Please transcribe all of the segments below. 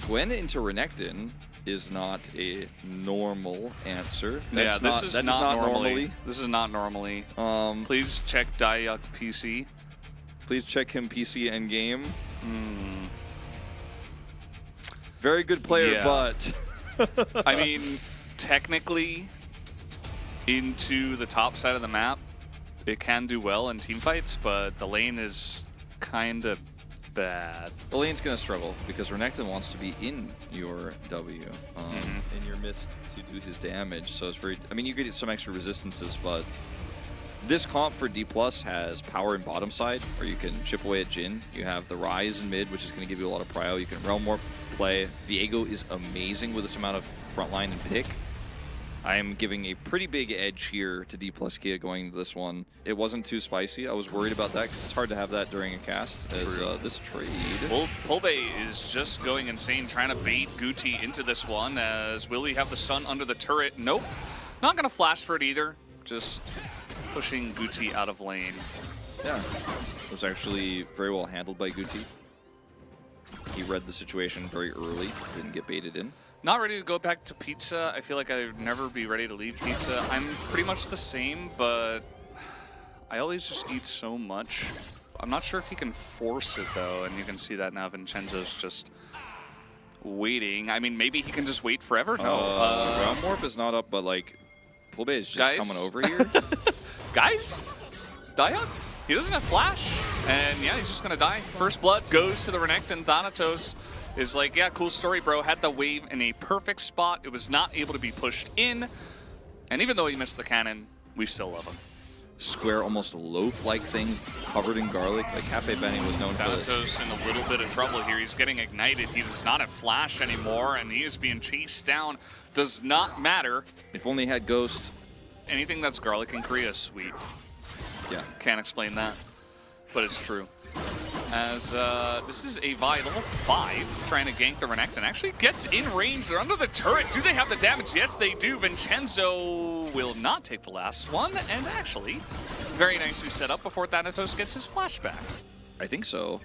Gwen into Renekton is not a normal answer. That's this is not normally. This is not normally. Please check Diayuk PC. Please check him PC and game. Very good player, but I mean, technically, into the top side of the map, it can do well in team fights, but the lane is kind of bad. The lane's going to struggle because Renekton wants to be in your W, in your mist to do his damage. So it's very, I mean, you get some extra resistances, but this comp for D+ has power in bottom side, where you can chip away at Jhin. You have the Rise in mid, which is going to give you a lot of prio. You can Realm Warp play. Viego is amazing with this amount of frontline and pick. I am giving a pretty big edge here to D+ Kia going into this one. It wasn't too spicy. I was worried about that because it's hard to have that during a cast as this trade. Well, Polbe is just going insane, trying to bait Guti into this one. As will he have the stun under the turret? Nope. Not going to flash for it either. Just pushing Guti out of lane. Yeah, it was actually very well handled by Guti. He read the situation very early, didn't get baited in. Not ready to go back to pizza. I feel like I'd never be ready to leave pizza. I'm pretty much the same, but I always just eat so much. I'm not sure if he can force it, though, and you can see that now. Vincenzo's just waiting. I mean, maybe he can just wait forever? No. Realm Warp is not up, but, like, Pulbe is just coming over here. Guys? Diayuk? He doesn't have flash, and yeah, he's just going to die. First blood goes to the Renekton. Thanatos is like, yeah, cool story, bro. Had the wave in a perfect spot. It was not able to be pushed in. And even though he missed the cannon, we still love him. Square, almost loaf-like thing covered in garlic. Like Cafe Benny was known for this. Thanatos in a little bit of trouble here. He's getting ignited. He does not have flash anymore, and he is being chased down. Does not matter. If only he had Ghost. Anything that's garlic in Korea is sweet. Yeah. Can't explain that, but it's true. As this is a Vi level 5 trying to gank the Renekton. Actually gets in range. They're under the turret. Do they have the damage? Yes, they do. Vincenzo will not take the last one, and actually very nicely set up before Thanatos gets his flashback. I think so.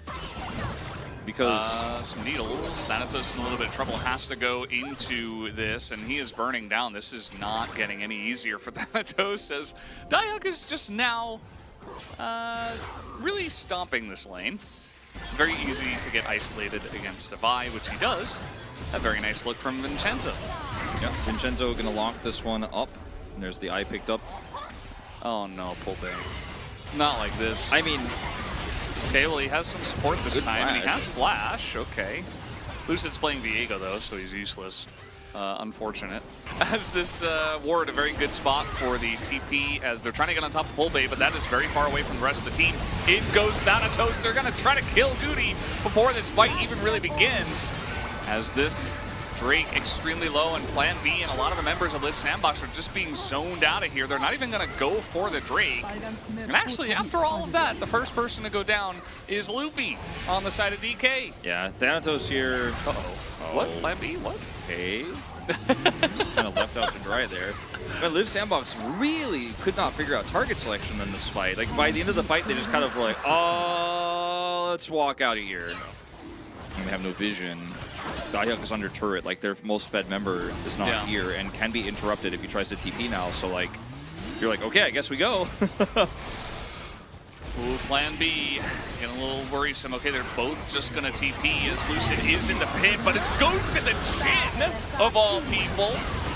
Because some needles. Thanatos in a little bit of trouble, has to go into this, and he is burning down. This is not getting any easier for Thanatos, as Diayuk is just now really stomping this lane. Very easy to get isolated against a Vi, which he does. A very nice look from Vincenzo. Yeah, Vincenzo gonna lock this one up. And there's the eye picked up. Oh no, Polbe. Not like this. I mean, okay, well he has some support this time, flash. and he has flash, okay. Lucid's playing Viego though, so he's useless. Unfortunate. As this ward, a very good spot for the TP as they're trying to get on top of Polbe, but that is very far away from the rest of the team. In goes Thanatos. They're going to try to kill Guti before this fight even really begins. As this Drake extremely low, and Plan B and a lot of the members of this sandbox are just being zoned out of here. They're not even going to go for the Drake. And actually, after all of that, the first person to go down is Luffy on the side of DK. Yeah, Thanatos here. What? Plan B? What? Okay. Kind of left out to dry there. But Live Sandbox really could not figure out target selection in this fight. Like, by the end of the fight, they just kind of were like, oh, let's walk out of here. And they have no vision. Diayuk is under turret. Like, their most fed member is not here and can be interrupted if he tries to TP now. So, like, you're like, okay, I guess we go. Ooh, Plan B getting a little worrisome. Okay, they're both just going to TP as Lucid is in the pit, but it goes to the chin of all people.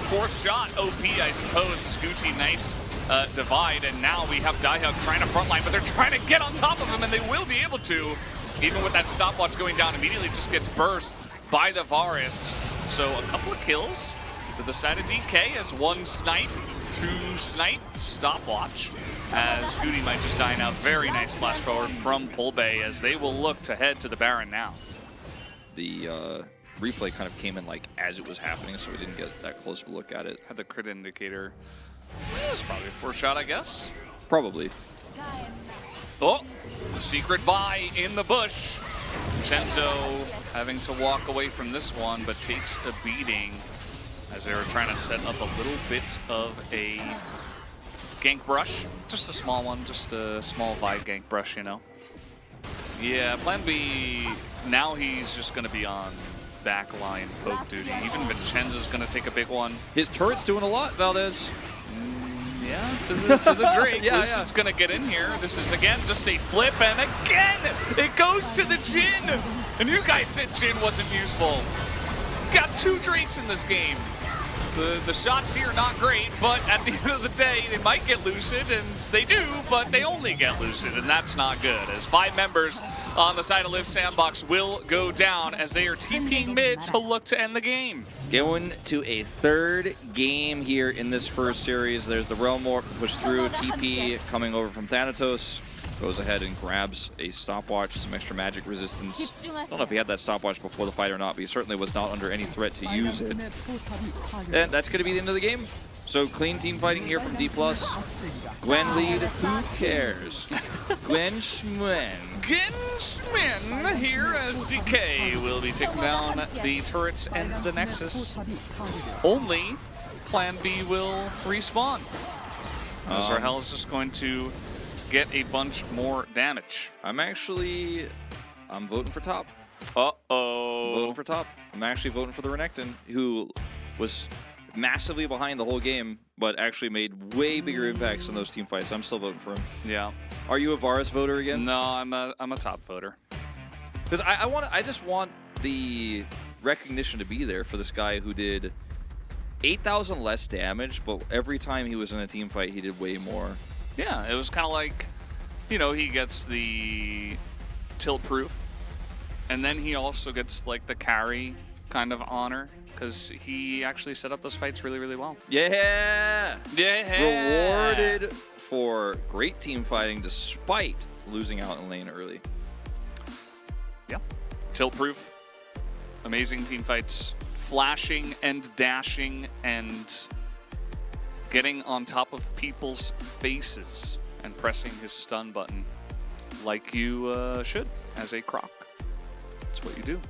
Fourth shot, OP, I suppose, is Guti. Nice divide, and now we have Diayuk trying to frontline, but they're trying to get on top of him, and they will be able to. Even with that stopwatch going down, immediately just gets burst by the Varus. So a couple of kills to the side of DK as one snipe, two snipe, stopwatch. As Guti might just die now. Very nice flash forward from Polbe as they will look to head to the Baron now. The replay kind of came in like as it was happening, so we didn't get that close of a look at it. Had the crit indicator. It was probably a 4-shot, I guess. Probably. Oh, the secret Vi in the bush. Vincenzo having to walk away from this one, but takes a beating as they were trying to set up a little bit of a gank brush. Just a small one, just a small Vi gank brush, you know. Yeah, Plan B, now he's just going to be on backline poke duty. Even Vincenzo's going to take a big one. His turret's doing a lot, Valdez. Yeah, to the Drake. Yeah, Lucid's going to get in here. This is, again, just a flip, and again, it goes to the Jhin. And you guys said Jhin wasn't useful. Got 2 Drakes in this game. The shots here not great, but at the end of the day, they might get Lucid, and they do, but they only get Lucid, and that's not good. As 5 members on the side of Live Sandbox will go down as they are TPing mid to look to end the game. Going to a 3rd game here in this first series. There's the Realm Warp push through. TP coming over from Thanatos. Goes ahead and grabs a stopwatch, some extra magic resistance. I don't know if he had that stopwatch before the fight or not, but he certainly was not under any threat to use it. And that's going to be the end of the game. So clean team fighting here from D+. Gwen lead, who cares? Gwen Schmin. Gwen Schmin here as DK will be taking down the turrets and the Nexus. Only Plan B will respawn. Zarhel is just going to get a bunch more damage. I'm voting for top. Uh-oh. Voting for top. I'm actually voting for the Renekton, who was massively behind the whole game, but actually made way bigger impacts in those team fights. I'm still voting for him. Yeah. Are you a Varus voter again? No, I'm a top voter. Because I just want the recognition to be there for this guy who did 8,000 less damage, but every time he was in a team fight, he did way more. Yeah, it was kind of like, you know, he gets the tilt proof, and then he also gets like the carry kind of honor because he actually set up those fights really, really well. Yeah! Yeah! Rewarded for great team fighting despite losing out in lane early. Yeah. Tilt proof, amazing team fights, flashing and dashing and getting on top of people's faces and pressing his stun button like you should as a Croc. That's what you do.